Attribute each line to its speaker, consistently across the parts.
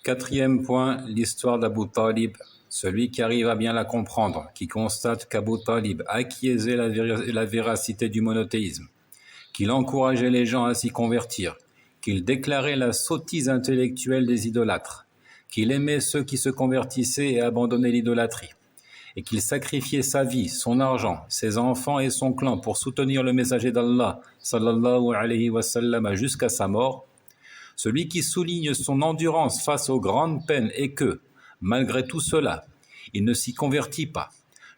Speaker 1: Quatrième point, l'histoire d'Abu Talib. Celui qui arrive à bien la comprendre, qui constate qu'Abu Talib acquiesçait la véracité du monothéisme, qu'il encourageait les gens à s'y convertir, qu'il déclarait la sottise intellectuelle des idolâtres, qu'il aimait ceux qui se convertissaient et abandonnaient l'idolâtrie, et qu'il sacrifiait sa vie, son argent, ses enfants et son clan pour soutenir le messager d'Allah, sallallahu alayhi wa sallam, jusqu'à sa mort. Celui qui souligne son endurance face aux grandes peines et que, malgré tout cela, il ne s'y convertit pas,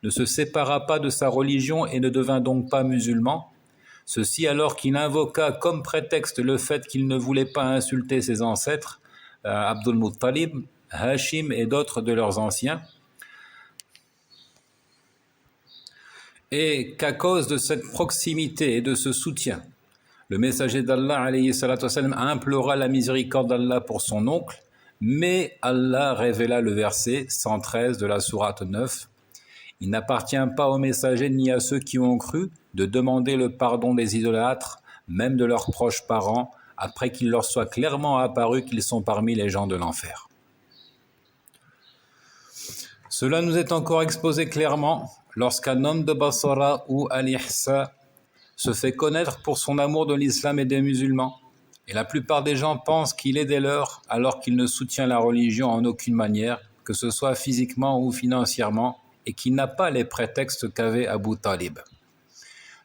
Speaker 1: ne se sépara pas de sa religion et ne devint donc pas musulman, ceci alors qu'il invoqua comme prétexte le fait qu'il ne voulait pas insulter ses ancêtres, Abdul Muttalib, Hashim et d'autres de leurs anciens, et qu'à cause de cette proximité et de ce soutien, le messager d'Allah alayhi salatu wassalam implora la miséricorde d'Allah pour son oncle, mais Allah révéla le verset 113 de la sourate 9. Il n'appartient pas aux messagers ni à ceux qui ont cru de demander le pardon des idolâtres, même de leurs proches parents, après qu'il leur soit clairement apparu qu'ils sont parmi les gens de l'enfer. Cela nous est encore exposé clairement lorsqu'un homme de Basra ou Al-Ihsa se fait connaître pour son amour de l'islam et des musulmans. Et la plupart des gens pensent qu'il est des leurs alors qu'il ne soutient la religion en aucune manière, que ce soit physiquement ou financièrement, et qu'il n'a pas les prétextes qu'avait Abu Talib.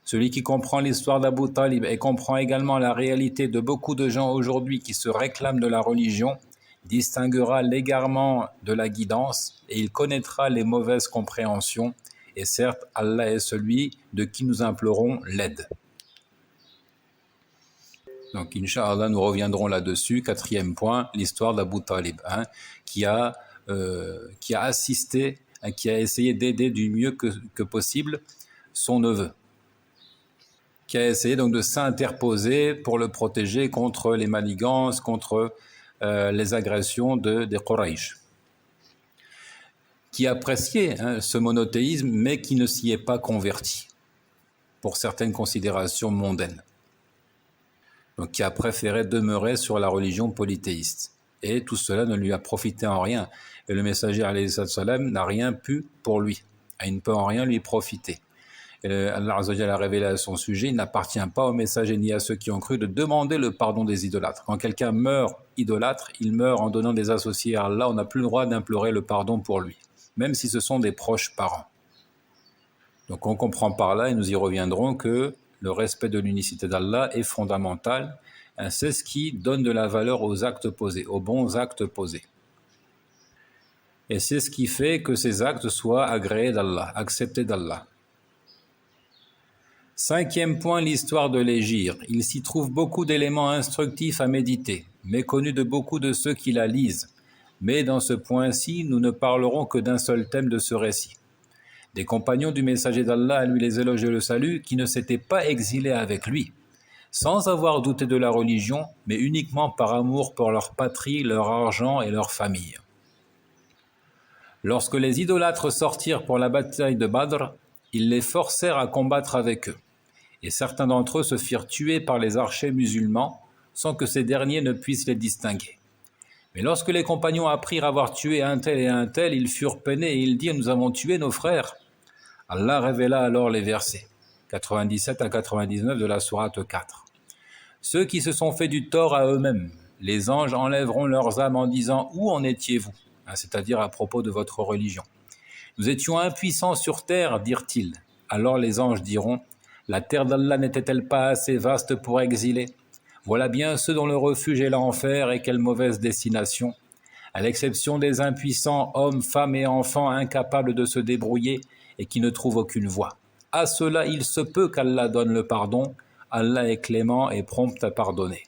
Speaker 1: Celui qui comprend l'histoire d'Abu Talib et comprend également la réalité de beaucoup de gens aujourd'hui qui se réclament de la religion, distinguera l'égarement de la guidance et il connaîtra les mauvaises compréhensions. Et certes, Allah est celui de qui nous implorons l'aide. Donc, Inch'Allah, nous reviendrons là-dessus. Quatrième point, l'histoire d'Abu Talib, qui a assisté, qui a essayé d'aider du mieux que possible son neveu, qui a essayé donc de s'interposer pour le protéger contre les manigances, contre les agressions des Quraysh, qui appréciait ce monothéisme, mais qui ne s'y est pas converti pour certaines considérations mondaines. Donc qui a préféré demeurer sur la religion polythéiste. Et tout cela ne lui a profité en rien. Et le messager alayhi salam n'a rien pu pour lui. Il ne peut en rien lui profiter. Et Allah Azza wa Jalla a révélé à son sujet, il n'appartient pas aux messagers ni à ceux qui ont cru de demander le pardon des idolâtres. Quand quelqu'un meurt idolâtre, il meurt en donnant des associés à Allah, on n'a plus le droit d'implorer le pardon pour lui, même si ce sont des proches parents. Donc on comprend par là, et nous y reviendrons, que le respect de l'unicité d'Allah est fondamental. C'est ce qui donne de la valeur aux actes posés, aux bons actes posés. Et c'est ce qui fait que ces actes soient agréés d'Allah, acceptés d'Allah. Cinquième point, l'histoire de l'hégire. Il s'y trouve beaucoup d'éléments instructifs à méditer, méconnus de beaucoup de ceux qui la lisent. Mais dans ce point-ci, nous ne parlerons que d'un seul thème de ce récit. Des compagnons du messager d'Allah, à lui les éloges et le salut, qui ne s'étaient pas exilés avec lui, sans avoir douté de la religion, mais uniquement par amour pour leur patrie, leur argent et leur famille. Lorsque les idolâtres sortirent pour la bataille de Badr, ils les forcèrent à combattre avec eux, et certains d'entre eux se firent tuer par les archers musulmans, sans que ces derniers ne puissent les distinguer. Mais lorsque les compagnons apprirent avoir tué un tel et un tel, ils furent peinés et ils dirent « Nous avons tué nos frères ». Allah révéla alors les versets 97 à 99 de la sourate 4. Ceux qui se sont fait du tort à eux-mêmes, les anges enlèveront leurs âmes en disant « Où en étiez-vous » c'est-à-dire à propos de votre religion. « Nous étions impuissants sur terre, dirent-ils. Alors les anges diront « La terre d'Allah n'était-elle pas assez vaste pour exiler ? Voilà bien ceux dont le refuge est l'enfer et quelle mauvaise destination. À l'exception des impuissants hommes, femmes et enfants incapables de se débrouiller et qui ne trouvent aucune voie. À cela, il se peut qu'Allah donne le pardon. Allah est clément et prompt à pardonner. »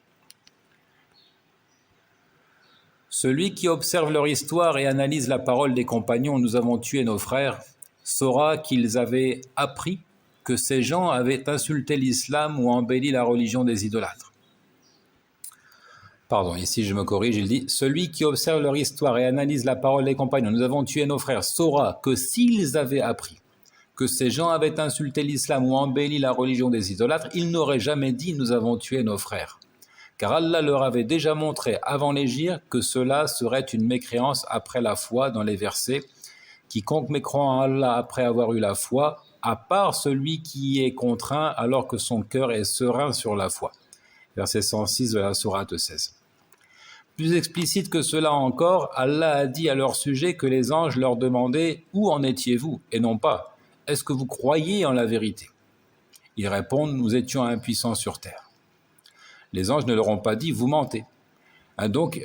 Speaker 1: Celui qui observe leur histoire et analyse la parole des compagnons « Nous avons tué nos frères » saura qu'ils avaient appris que ces gens avaient insulté l'islam ou embelli la religion des idolâtres. Pardon, ici je me corrige, il dit « Celui qui observe leur histoire et analyse la parole des compagnons « Nous avons tué nos frères » saura que s'ils avaient appris que ces gens avaient insulté l'islam ou embelli la religion des idolâtres, ils n'auraient jamais dit « Nous avons tué nos frères » car Allah leur avait déjà montré avant l'Hégire que cela serait une mécréance après la foi dans les versets. Quiconque mécroit en Allah après avoir eu la foi, à part celui qui est contraint alors que son cœur est serein sur la foi. Verset 106 de la sourate 16. Plus explicite que cela encore, Allah a dit à leur sujet que les anges leur demandaient « Où en étiez-vous » et non pas « Est-ce que vous croyez en la vérité ?» Ils répondent « Nous étions impuissants sur terre ». Les anges ne leur ont pas dit « Vous mentez ». Donc,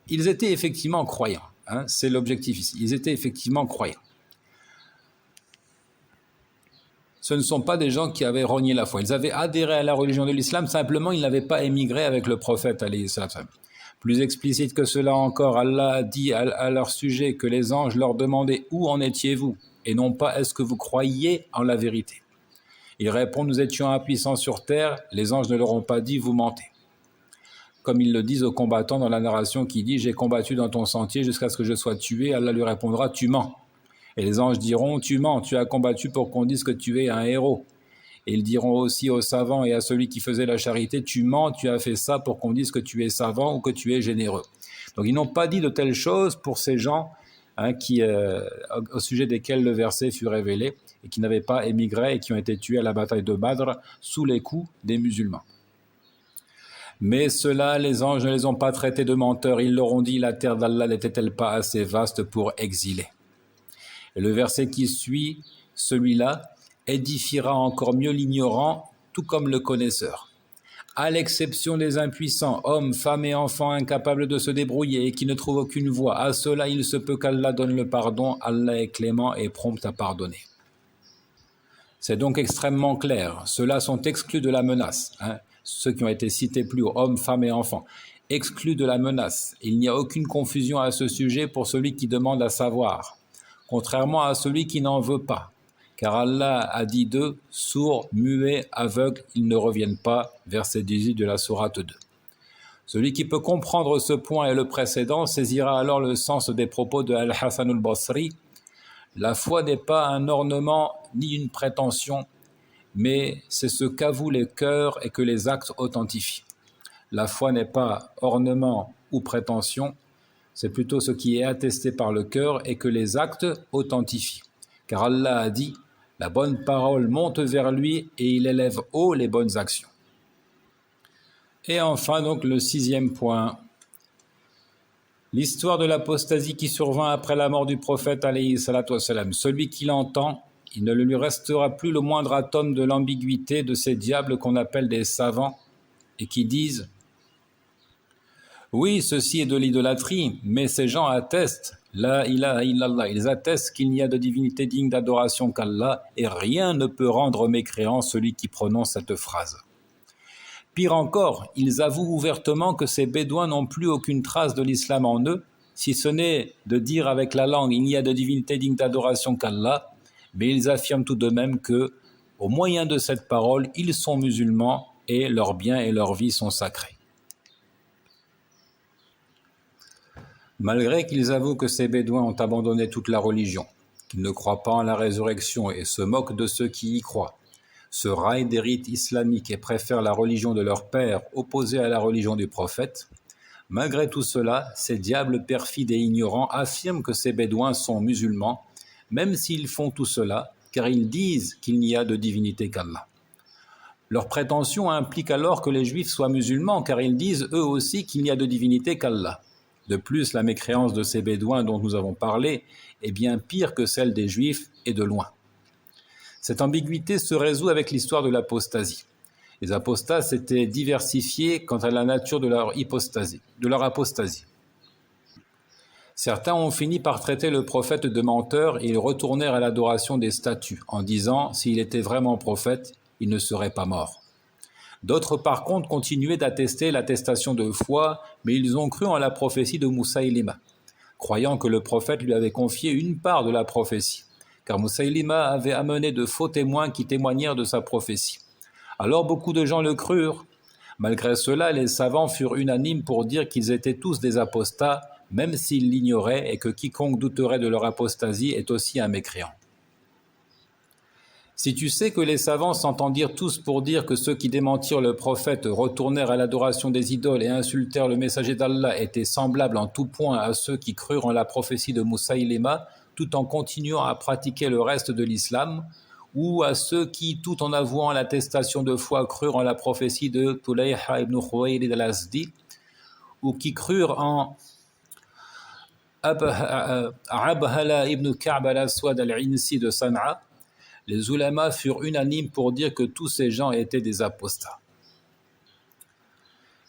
Speaker 1: ils étaient effectivement croyants. C'est l'objectif ici. Ils étaient effectivement croyants. Ce ne sont pas des gens qui avaient renié la foi. Ils avaient adhéré à la religion de l'islam, simplement ils n'avaient pas émigré avec le prophète alayhi salam. Plus explicite que cela encore, Allah a dit à leur sujet que les anges leur demandaient « Où en étiez-vous » et non pas « Est-ce que vous croyiez en la vérité ?» Ils répondent « Nous étions impuissants sur terre », les anges ne leur ont pas dit « Vous mentez ». Comme ils le disent aux combattants dans la narration qui dit « J'ai combattu dans ton sentier jusqu'à ce que je sois tué », Allah lui répondra « Tu mens ». Et les anges diront « Tu mens, tu as combattu pour qu'on dise que tu es un héros ». Et ils diront aussi aux savants et à celui qui faisait la charité, tu mens, tu as fait ça pour qu'on dise que tu es savant ou que tu es généreux. Donc ils n'ont pas dit de telles choses pour ces gens au sujet desquels le verset fut révélé et qui n'avaient pas émigré et qui ont été tués à la bataille de Badr sous les coups des musulmans. Mais ceux-là, les anges ne les ont pas traités de menteurs. Ils leur ont dit, la terre d'Allah n'était-elle pas assez vaste pour exiler? Et le verset qui suit, celui-là, édifiera encore mieux l'ignorant, tout comme le connaisseur. À l'exception des impuissants, hommes, femmes et enfants incapables de se débrouiller et qui ne trouvent aucune voie, à ceux-là il se peut qu'Allah donne le pardon, Allah est clément et prompt à pardonner. C'est donc extrêmement clair, ceux-là sont exclus de la menace, ceux qui ont été cités plus haut, hommes, femmes et enfants, exclus de la menace. Il n'y a aucune confusion à ce sujet pour celui qui demande à savoir, contrairement à celui qui n'en veut pas. Car Allah a dit d'eux, sourds, muets, aveugles, ils ne reviennent pas, verset 18 de la sourate 2. Celui qui peut comprendre ce point et le précédent saisira alors le sens des propos de Al-Hasan al-Basri. La foi n'est pas un ornement ni une prétention, mais c'est ce qu'avouent les cœurs et que les actes authentifient. La foi n'est pas ornement ou prétention, c'est plutôt ce qui est attesté par le cœur et que les actes authentifient. Car Allah a dit, la bonne parole monte vers lui et il élève haut les bonnes actions. Et enfin, donc, le 6e point. L'histoire de l'apostasie qui survint après la mort du prophète, alayhi salatu wassalam. Celui qui l'entend, il ne lui restera plus le moindre atome de l'ambiguïté de ces diables qu'on appelle des savants et qui disent « Oui, ceci est de l'idolâtrie, mais ces gens attestent La ilaha illallah, ils attestent qu'il n'y a de divinité digne d'adoration qu'Allah et rien ne peut rendre mécréant celui qui prononce cette phrase. Pire encore, ils avouent ouvertement que ces bédouins n'ont plus aucune trace de l'islam en eux, si ce n'est de dire avec la langue il n'y a de divinité digne d'adoration qu'Allah, mais ils affirment tout de même que, au moyen de cette parole, ils sont musulmans et leurs biens et leurs vies sont sacrés. Malgré qu'ils avouent que ces bédouins ont abandonné toute la religion, qu'ils ne croient pas en la résurrection et se moquent de ceux qui y croient, se raillent des rites islamiques et préfèrent la religion de leur père opposée à la religion du prophète, malgré tout cela, ces diables perfides et ignorants affirment que ces bédouins sont musulmans, même s'ils font tout cela, car ils disent qu'il n'y a de divinité qu'Allah. Leur prétention implique alors que les juifs soient musulmans, car ils disent eux aussi qu'il n'y a de divinité qu'Allah. De plus, la mécréance de ces bédouins dont nous avons parlé est bien pire que celle des juifs et de loin. Cette ambiguïté se résout avec l'histoire de l'apostasie. Les apostats s'étaient diversifiés quant à la nature de leur apostasie. Certains ont fini par traiter le prophète de menteur et ils retournèrent à l'adoration des statues en disant s'il était vraiment prophète, il ne serait pas mort. D'autres, par contre, continuaient d'attester l'attestation de foi, mais ils ont cru en la prophétie de Moussaïlima, croyant que le prophète lui avait confié une part de la prophétie, car Moussaïlima avait amené de faux témoins qui témoignèrent de sa prophétie. Alors beaucoup de gens le crurent. Malgré cela, les savants furent unanimes pour dire qu'ils étaient tous des apostats, même s'ils l'ignoraient et que quiconque douterait de leur apostasie est aussi un mécréant. Si tu sais que les savants s'entendirent tous pour dire que ceux qui démentirent le prophète retournèrent à l'adoration des idoles et insultèrent le messager d'Allah étaient semblables en tout point à ceux qui crurent en la prophétie de Moussaïlima tout en continuant à pratiquer le reste de l'islam, ou à ceux qui, tout en avouant l'attestation de foi, crurent en la prophétie de Tulayha ibn Khuwaylid al-Azdi, ou qui crurent en Abhala ibn Ka'b al-Aswad al-Insi de San'a, les ulamas furent unanimes pour dire que tous ces gens étaient des apostats.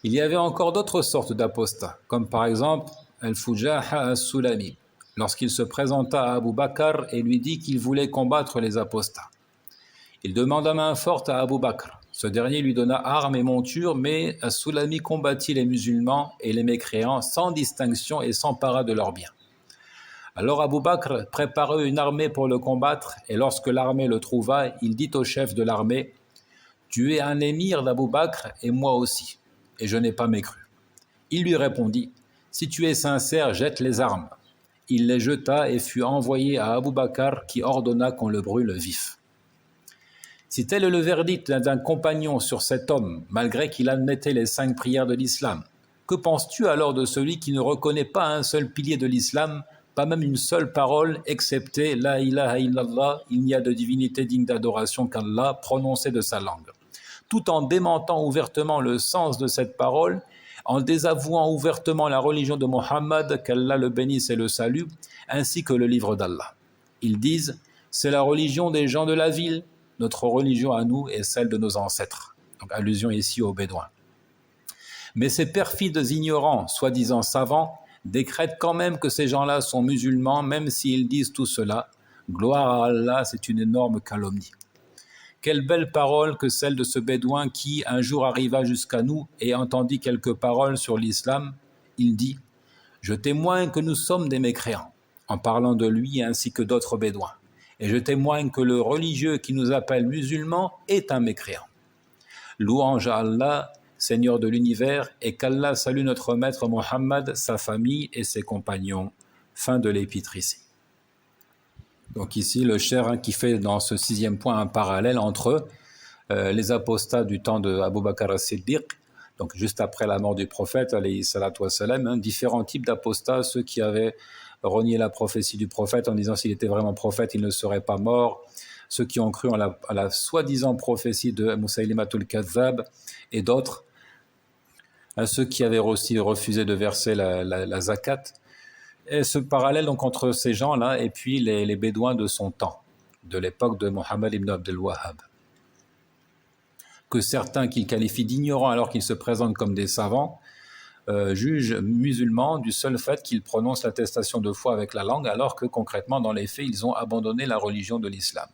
Speaker 1: Il y avait encore d'autres sortes d'apostats, comme par exemple Al-Fujaha as-Sulami, lorsqu'il se présenta à Abu Bakr et lui dit qu'il voulait combattre les apostats. Il demanda main forte à Abu Bakr. Ce dernier lui donna armes et montures, mais As-Sulami combattit les musulmans et les mécréants sans distinction et s'empara de leurs biens. Alors Abu Bakr prépara une armée pour le combattre, et lorsque l'armée le trouva, il dit au chef de l'armée « Tu es un émir d'Abu Bakr et moi aussi, et je n'ai pas mécru. » Il lui répondit « Si tu es sincère, jette les armes. » Il les jeta et fut envoyé à Abu Bakr qui ordonna qu'on le brûle vif. Si tel est le verdict d'un compagnon sur cet homme, malgré qu'il admettait les 5 prières de l'islam, que penses-tu alors de celui qui ne reconnaît pas un seul pilier de l'islam, pas même une seule parole, excepté « La ilaha illallah » il n'y a de divinité digne d'adoration qu'Allah, prononcée de sa langue, tout en démentant ouvertement le sens de cette parole, en désavouant ouvertement la religion de Mohammed, qu'Allah le bénisse et le salue, ainsi que le livre d'Allah. Ils disent « C'est la religion des gens de la ville, notre religion à nous est celle de nos ancêtres. » Donc allusion ici aux Bédouins. Mais ces perfides ignorants, soi-disant savants, décrètent quand même que ces gens-là sont musulmans, même s'ils disent tout cela. Gloire à Allah, c'est une énorme calomnie. Quelle belle parole que celle de ce Bédouin qui, un jour, arriva jusqu'à nous et entendit quelques paroles sur l'islam. Il dit « Je témoigne que nous sommes des mécréants », en parlant de lui ainsi que d'autres Bédouins. Et je témoigne que le religieux qui nous appelle musulmans est un mécréant. Louange à Allah, Seigneur de l'univers, et qu'Allah salue notre maître Mohammed, sa famille et ses compagnons. Fin de l'épître ici. Donc ici, le cheikh qui fait dans ce 6e point un parallèle entre les apostats du temps de Abu Bakr as-Siddiq, donc juste après la mort du prophète, alayhi salatu wassalam, différents types d'apostats, ceux qui avaient renié la prophétie du prophète en disant s'il était vraiment prophète, il ne serait pas mort, ceux qui ont cru à la soi-disant prophétie de Moussaïlimatul Kadhab et d'autres, à ceux qui avaient aussi refusé de verser la zakat. Et ce parallèle donc entre ces gens-là et puis les Bédouins de son temps, de l'époque de Mohammed ibn Abdel Wahhab, que certains qu'ils qualifient d'ignorants alors qu'ils se présentent comme des savants, jugent musulmans du seul fait qu'ils prononcent l'attestation de foi avec la langue, alors que concrètement dans les faits ils ont abandonné la religion de l'islam.